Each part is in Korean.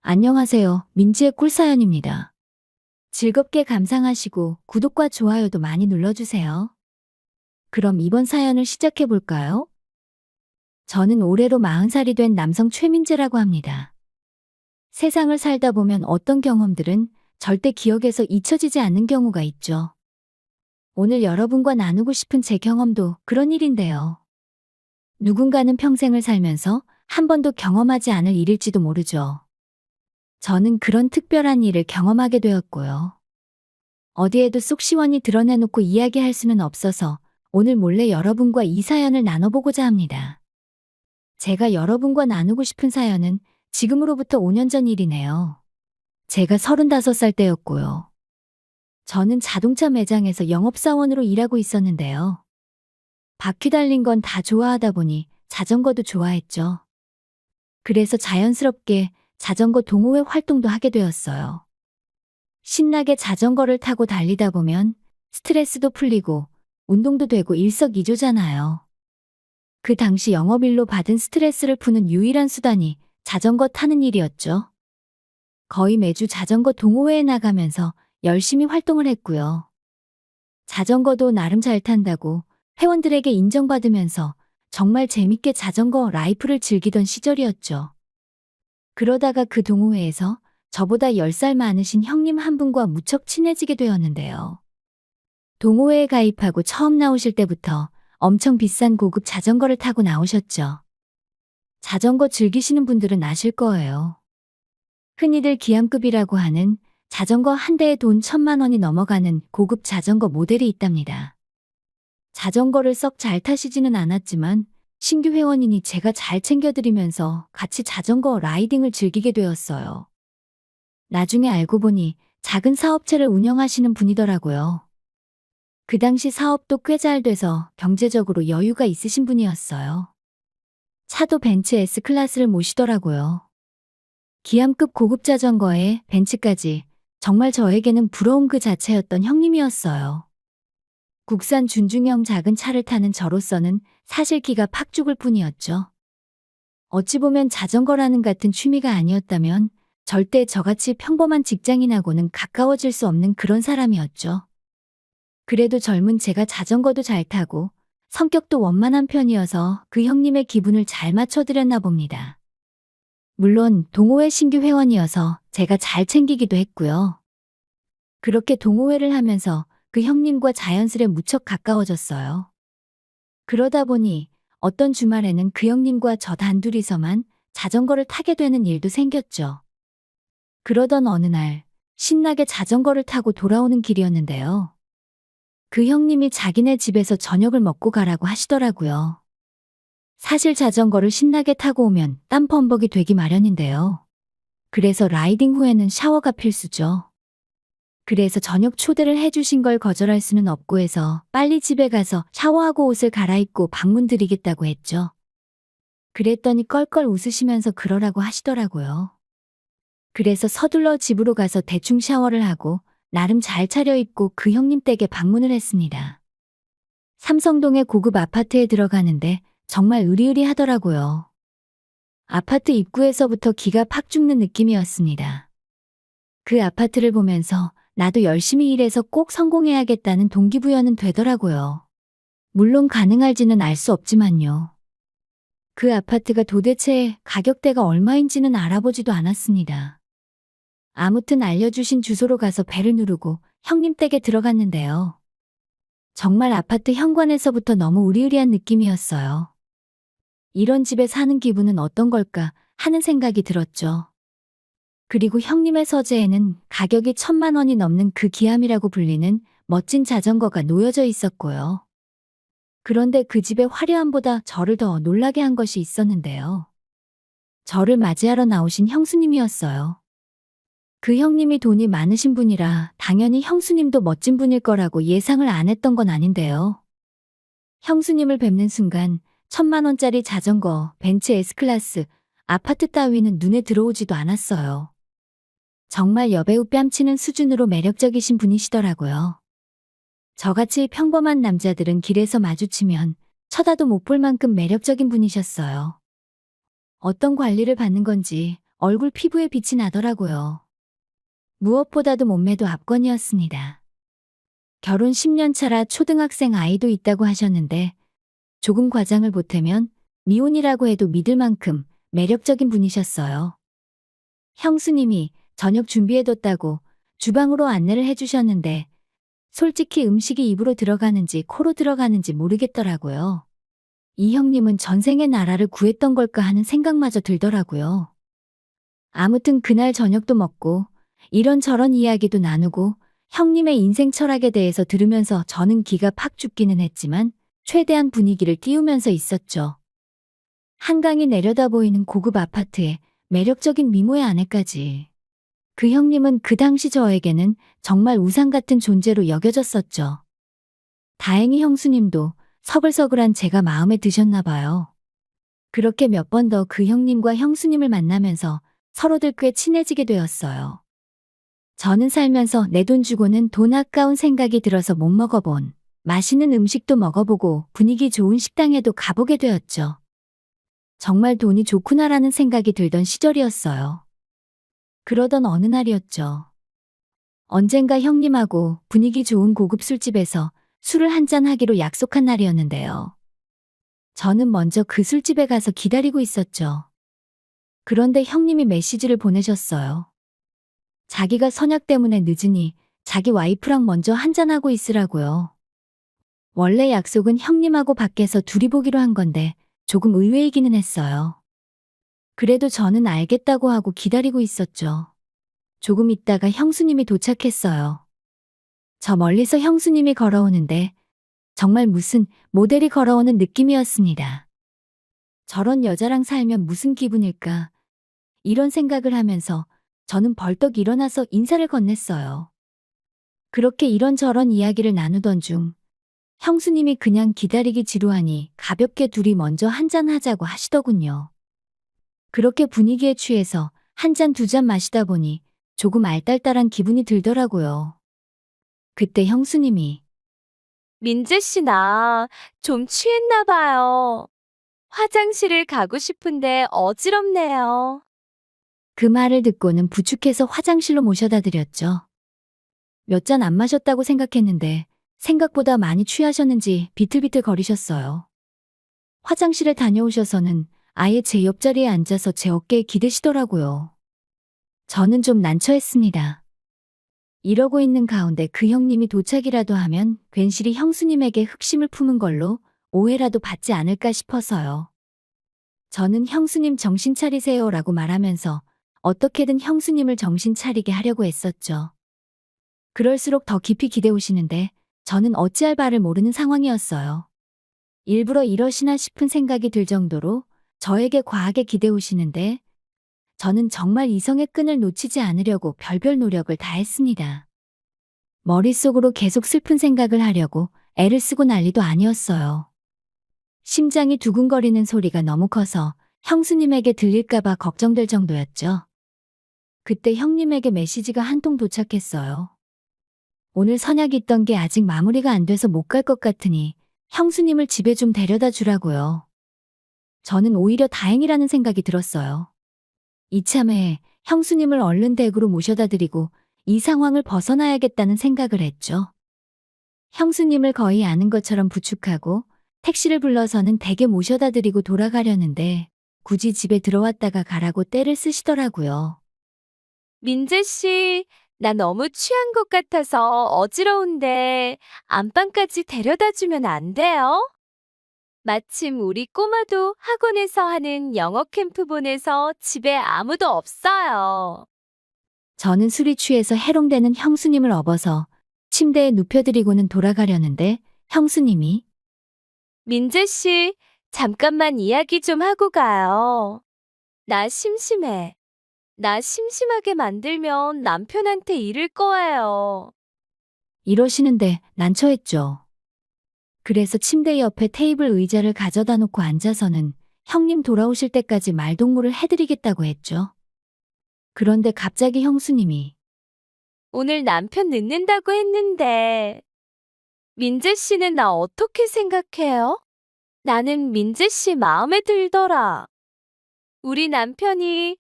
안녕하세요. 민지의 꿀사연입니다. 즐겁게 감상하시고 구독과 좋아요도 많이 눌러주세요. 그럼 이번 사연을 시작해 볼까요? 저는 올해로 40살이 된 남성 최민재라고 합니다. 세상을 살다 보면 어떤 경험들은 절대 기억에서 잊혀지지 않는 경우가 있죠. 오늘 여러분과 나누고 싶은 제 경험도 그런 일인데요. 누군가는 평생을 살면서 한 번도 경험하지 않을 일일지도 모르죠. 저는 그런 특별한 일을 경험하게 되었고요. 어디에도 쏙 시원히 드러내놓고 이야기할 수는 없어서 오늘 몰래 여러분과 이 사연을 나눠보고자 합니다. 제가 여러분과 나누고 싶은 사연은 지금으로부터 5년 전 일이네요. 제가 35살 때였고요. 저는 자동차 매장에서 영업사원으로 일하고 있었는데요. 바퀴 달린 건 다 좋아하다 보니 자전거도 좋아했죠. 그래서 자연스럽게 자전거 동호회 활동도 하게 되었어요. 신나게 자전거를 타고 달리다 보면 스트레스도 풀리고 운동도 되고 일석이조잖아요. 그 당시 영업일로 받은 스트레스를 푸는 유일한 수단이 자전거 타는 일이었죠. 거의 매주 자전거 동호회에 나가면서 열심히 활동을 했고요. 자전거도 나름 잘 탄다고 회원들에게 인정받으면서 정말 재밌게 자전거 라이프를 즐기던 시절이었죠. 그러다가 그 동호회에서 저보다 10살 많으신 형님 한 분과 무척 친해지게 되었는데요. 동호회에 가입하고 처음 나오실 때부터 엄청 비싼 고급 자전거를 타고 나오셨죠. 자전거 즐기시는 분들은 아실 거예요. 흔히들 기암급이라고 하는 자전거 한 대에 돈 1,000만 원이 넘어가는 고급 자전거 모델이 있답니다. 자전거를 썩 잘 타시지는 않았지만 신규 회원이니 제가 잘 챙겨드리면서 같이 자전거 라이딩을 즐기게 되었어요. 나중에 알고 보니 작은 사업체를 운영하시는 분이더라고요. 그 당시 사업도 꽤 잘 돼서 경제적으로 여유가 있으신 분이었어요. 차도 벤츠 S클래스를 모시더라고요. 기암급 고급 자전거에 벤츠까지 정말 저에게는 부러움 그 자체였던 형님이었어요. 국산 준중형 작은 차를 타는 저로서는 사실 기가 팍 죽을 뿐이었죠. 어찌 보면 자전거라는 같은 취미가 아니었다면 절대 저같이 평범한 직장인하고는 가까워질 수 없는 그런 사람이었죠. 그래도 젊은 제가 자전거도 잘 타고 성격도 원만한 편이어서 그 형님의 기분을 잘 맞춰드렸나 봅니다. 물론 동호회 신규 회원이어서 제가 잘 챙기기도 했고요. 그렇게 동호회를 하면서 그 형님과 자연스레 무척 가까워졌어요. 그러다 보니 어떤 주말에는 그 형님과 저 단둘이서만 자전거를 타게 되는 일도 생겼죠. 그러던 어느 날 신나게 자전거를 타고 돌아오는 길이었는데요. 그 형님이 자기네 집에서 저녁을 먹고 가라고 하시더라고요. 사실 자전거를 신나게 타고 오면 땀 범벅이 되기 마련인데요. 그래서 라이딩 후에는 샤워가 필수죠. 그래서 저녁 초대를 해주신 걸 거절할 수는 없고 해서 빨리 집에 가서 샤워하고 옷을 갈아입고 방문 드리겠다고 했죠. 그랬더니 껄껄 웃으시면서 그러라고 하시더라고요. 그래서 서둘러 집으로 가서 대충 샤워를 하고 나름 잘 차려입고 그 형님 댁에 방문을 했습니다. 삼성동의 고급 아파트에 들어가는데 정말 으리으리하더라고요. 아파트 입구에서부터 기가 팍 죽는 느낌이었습니다. 그 아파트를 보면서 나도 열심히 일해서 꼭 성공해야겠다는 동기부여는 되더라고요. 물론 가능할지는 알 수 없지만요. 그 아파트가 도대체 가격대가 얼마인지는 알아보지도 않았습니다. 아무튼 알려주신 주소로 가서 벨을 누르고 형님 댁에 들어갔는데요. 정말 아파트 현관에서부터 너무 으리으리한 느낌이었어요. 이런 집에 사는 기분은 어떤 걸까 하는 생각이 들었죠. 그리고 형님의 서재에는 가격이 1,000만 원이 넘는 그 기암이라고 불리는 멋진 자전거가 놓여져 있었고요. 그런데 그 집의 화려함보다 저를 더 놀라게 한 것이 있었는데요. 저를 맞이하러 나오신 형수님이었어요. 그 형님이 돈이 많으신 분이라 당연히 형수님도 멋진 분일 거라고 예상을 안 했던 건 아닌데요. 형수님을 뵙는 순간 1,000만 원짜리 자전거, 벤츠 S클래스, 아파트 따위는 눈에 들어오지도 않았어요. 정말 여배우 뺨치는 수준으로 매력적이신 분이시더라고요. 저같이 평범한 남자들은 길에서 마주치면 쳐다도 못 볼 만큼 매력적인 분이셨어요. 어떤 관리를 받는 건지, 얼굴 피부에 빛이 나더라고요. 무엇보다도 몸매도 압권이었습니다. 결혼 10년 차라 초등학생 아이도 있다고 하셨는데 조금 과장을 보태면 미혼이라고 해도 믿을 만큼 매력적인 분이셨어요. 형수님이 저녁 준비해뒀다고 주방으로 안내를 해주셨는데 솔직히 음식이 입으로 들어가는지 코로 들어가는지 모르겠더라고요. 이 형님은 전생에 나라를 구했던 걸까 하는 생각마저 들더라고요. 아무튼 그날 저녁도 먹고 이런저런 이야기도 나누고 형님의 인생 철학에 대해서 들으면서 저는 기가 팍 죽기는 했지만 최대한 분위기를 띄우면서 있었죠. 한강이 내려다 보이는 고급 아파트에 매력적인 미모의 아내까지. 그 형님은 그 당시 저에게는 정말 우상 같은 존재로 여겨졌었죠. 다행히 형수님도 서글서글한 제가 마음에 드셨나 봐요. 그렇게 몇 번 더 그 형님과 형수님을 만나면서 서로들 꽤 친해지게 되었어요. 저는 살면서 내 돈 주고는 돈 아까운 생각이 들어서 못 먹어본 맛있는 음식도 먹어보고 분위기 좋은 식당에도 가보게 되었죠. 정말 돈이 좋구나라는 생각이 들던 시절이었어요. 그러던 어느 날이었죠. 언젠가 형님하고 분위기 좋은 고급 술집에서 술을 한잔 하기로 약속한 날이었는데요. 저는 먼저 그 술집에 가서 기다리고 있었죠. 그런데 형님이 메시지를 보내셨어요. 자기가 선약 때문에 늦으니 자기 와이프랑 먼저 한잔하고 있으라고요. 원래 약속은 형님하고 밖에서 둘이 보기로 한 건데 조금 의외이기는 했어요. 그래도 저는 알겠다고 하고 기다리고 있었죠. 조금 있다가 형수님이 도착했어요. 저 멀리서 형수님이 걸어오는데 정말 무슨 모델이 걸어오는 느낌이었습니다. 저런 여자랑 살면 무슨 기분일까? 이런 생각을 하면서 저는 벌떡 일어나서 인사를 건넸어요. 그렇게 이런저런 이야기를 나누던 중 형수님이 그냥 기다리기 지루하니 가볍게 둘이 먼저 한잔 하자고 하시더군요. 그렇게 분위기에 취해서 한 잔 두 잔 마시다 보니 조금 알딸딸한 기분이 들더라고요. 그때 형수님이 민재 씨, 나 좀 취했나 봐요. 화장실을 가고 싶은데 어지럽네요. 그 말을 듣고는 부축해서 화장실로 모셔다 드렸죠. 몇 잔 안 마셨다고 생각했는데 생각보다 많이 취하셨는지 비틀비틀 거리셨어요. 화장실에 다녀오셔서는 아예 제 옆자리에 앉아서 제 어깨에 기대시더라고요. 저는 좀 난처했습니다. 이러고 있는 가운데 그 형님이 도착이라도 하면 괜시리 형수님에게 흑심을 품은 걸로 오해라도 받지 않을까 싶어서요. 저는 형수님 정신 차리세요라고 말하면서 어떻게든 형수님을 정신 차리게 하려고 애썼죠. 그럴수록 더 깊이 기대오시는데 저는 어찌할 바를 모르는 상황이었어요. 일부러 이러시나 싶은 생각이 들 정도로 저에게 과하게 기대오시는데 저는 정말 이성의 끈을 놓치지 않으려고 별별 노력을 다했습니다. 머릿속으로 계속 슬픈 생각을 하려고 애를 쓰고 난리도 아니었어요. 심장이 두근거리는 소리가 너무 커서 형수님에게 들릴까봐 걱정될 정도였죠. 그때 형님에게 메시지가 한 통 도착했어요. 오늘 선약이 있던 게 아직 마무리가 안 돼서 못 갈 것 같으니 형수님을 집에 좀 데려다 주라고요. 저는 오히려 다행이라는 생각이 들었어요. 이참에 형수님을 얼른 댁으로 모셔다 드리고 이 상황을 벗어나야겠다는 생각을 했죠. 형수님을 거의 아는 것처럼 부축하고 택시를 불러서는 댁에 모셔다 드리고 돌아가려는데 굳이 집에 들어왔다가 가라고 떼를 쓰시더라고요. 민재 씨, 나 너무 취한 것 같아서 어지러운데 안방까지 데려다 주면 안 돼요? 마침 우리 꼬마도 학원에서 하는 영어 캠프 보내서 집에 아무도 없어요. 저는 술이 취해서 해롱되는 형수님을 업어서 침대에 눕혀드리고는 돌아가려는데 형수님이 민재 씨, 잠깐만 이야기 좀 하고 가요. 나 심심해. 나 심심하게 만들면 남편한테 이를 거예요. 이러시는데 난처했죠. 그래서 침대 옆에 테이블 의자를 가져다 놓고 앉아서는 형님 돌아오실 때까지 말동무를 해드리겠다고 했죠. 그런데 갑자기 형수님이 오늘 남편 늦는다고 했는데 민재 씨는 나 어떻게 생각해요? 나는 민재 씨 마음에 들더라. 우리 남편이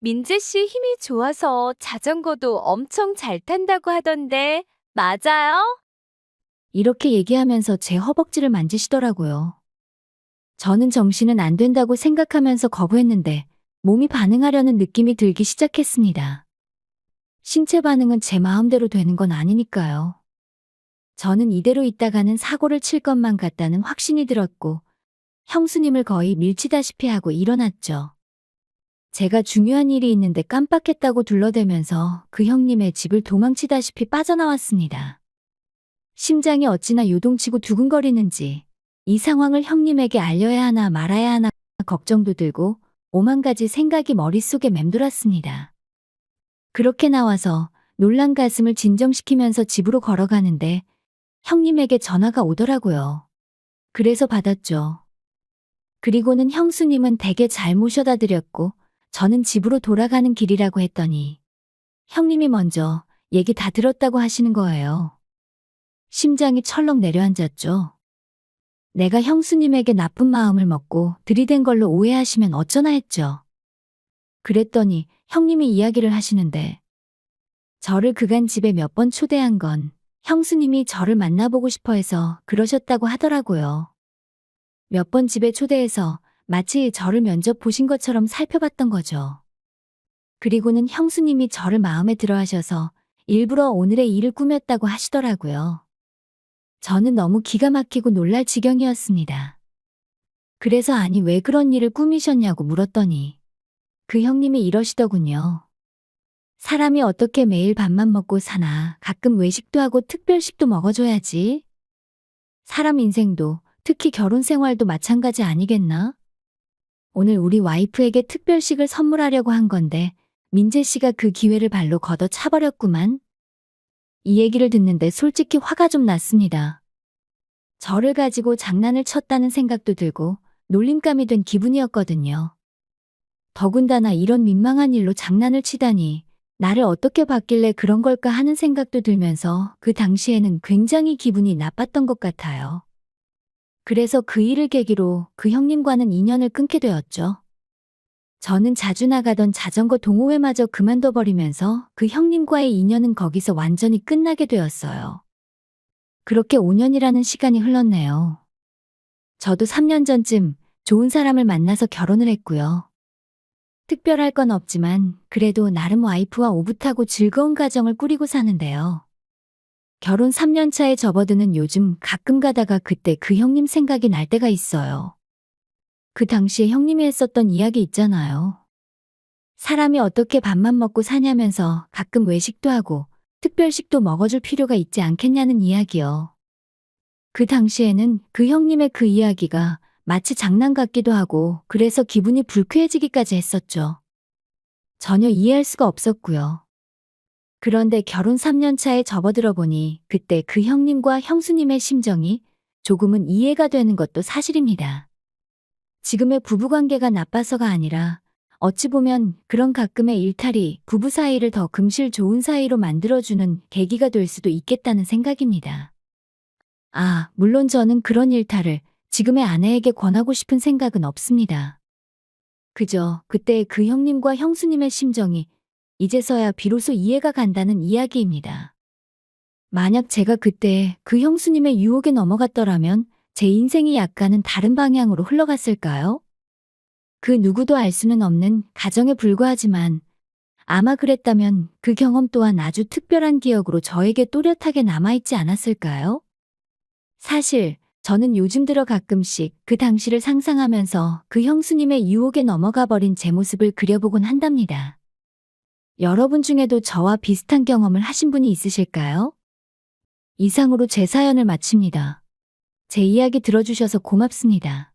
민재 씨 힘이 좋아서 자전거도 엄청 잘 탄다고 하던데, 맞아요? 이렇게 얘기하면서 제 허벅지를 만지시더라고요. 저는 정신은 안 된다고 생각하면서 거부했는데 몸이 반응하려는 느낌이 들기 시작했습니다. 신체 반응은 제 마음대로 되는 건 아니니까요. 저는 이대로 있다가는 사고를 칠 것만 같다는 확신이 들었고 형수님을 거의 밀치다시피 하고 일어났죠. 제가 중요한 일이 있는데 깜빡했다고 둘러대면서 그 형님의 집을 도망치다시피 빠져나왔습니다. 심장이 어찌나 요동치고 두근거리는지 이 상황을 형님에게 알려야 하나 말아야 하나 걱정도 들고 오만 가지 생각이 머릿속에 맴돌았습니다. 그렇게 나와서 놀란 가슴을 진정시키면서 집으로 걸어가는데 형님에게 전화가 오더라고요. 그래서 받았죠. 그리고는 형수님은 댁에 잘 모셔다 드렸고 저는 집으로 돌아가는 길이라고 했더니 형님이 먼저 얘기 다 들었다고 하시는 거예요. 심장이 철렁 내려앉았죠. 내가 형수님에게 나쁜 마음을 먹고 들이댄 걸로 오해하시면 어쩌나 했죠. 그랬더니 형님이 이야기를 하시는데 저를 그간 집에 몇 번 초대한 건 형수님이 저를 만나보고 싶어 해서 그러셨다고 하더라고요. 몇 번 집에 초대해서 마치 저를 면접 보신 것처럼 살펴봤던 거죠. 그리고는 형수님이 저를 마음에 들어 하셔서 일부러 오늘의 일을 꾸몄다고 하시더라고요. 저는 너무 기가 막히고 놀랄 지경이었습니다. 그래서 아니 왜 그런 일을 꾸미셨냐고 물었더니 그 형님이 이러시더군요. 사람이 어떻게 매일 밥만 먹고 사나 가끔 외식도 하고 특별식도 먹어줘야지. 사람 인생도 특히 결혼 생활도 마찬가지 아니겠나? 오늘 우리 와이프에게 특별식을 선물하려고 한 건데 민재 씨가 그 기회를 발로 걷어 차버렸구만. 이 얘기를 듣는데 솔직히 화가 좀 났습니다. 저를 가지고 장난을 쳤다는 생각도 들고 놀림감이 된 기분이었거든요. 더군다나 이런 민망한 일로 장난을 치다니 나를 어떻게 봤길래 그런 걸까 하는 생각도 들면서 그 당시에는 굉장히 기분이 나빴던 것 같아요. 그래서 그 일을 계기로 그 형님과는 인연을 끊게 되었죠. 저는 자주 나가던 자전거 동호회마저 그만둬버리면서 그 형님과의 인연은 거기서 완전히 끝나게 되었어요. 그렇게 5년이라는 시간이 흘렀네요. 저도 3년 전쯤 좋은 사람을 만나서 결혼을 했고요. 특별할 건 없지만 그래도 나름 와이프와 오붓하고 즐거운 가정을 꾸리고 사는데요. 결혼 3년 차에 접어드는 요즘 가끔 가다가 그때 그 형님 생각이 날 때가 있어요. 그 당시에 형님이 했었던 이야기 있잖아요. 사람이 어떻게 밥만 먹고 사냐면서 가끔 외식도 하고 특별식도 먹어줄 필요가 있지 않겠냐는 이야기요. 그 당시에는 그 형님의 그 이야기가 마치 장난 같기도 하고 그래서 기분이 불쾌해지기까지 했었죠. 전혀 이해할 수가 없었고요. 그런데 결혼 3년 차에 접어들어 보니 그때 그 형님과 형수님의 심정이 조금은 이해가 되는 것도 사실입니다. 지금의 부부관계가 나빠서가 아니라 어찌 보면 그런 가끔의 일탈이 부부 사이를 더 금실 좋은 사이로 만들어주는 계기가 될 수도 있겠다는 생각입니다. 물론 저는 그런 일탈을 지금의 아내에게 권하고 싶은 생각은 없습니다. 그저 그때의 그 형님과 형수님의 심정이 이제서야 비로소 이해가 간다는 이야기입니다. 만약 제가 그때 그 형수님의 유혹에 넘어갔더라면 제 인생이 약간은 다른 방향으로 흘러갔을까요? 그 누구도 알 수는 없는 가정에 불과하지만 아마 그랬다면 그 경험 또한 아주 특별한 기억으로 저에게 또렷하게 남아있지 않았을까요? 사실 저는 요즘 들어 가끔씩 그 당시를 상상하면서 그 형수님의 유혹에 넘어가 버린 제 모습을 그려보곤 한답니다. 여러분 중에도 저와 비슷한 경험을 하신 분이 있으실까요? 이상으로 제 사연을 마칩니다. 제 이야기 들어주셔서 고맙습니다.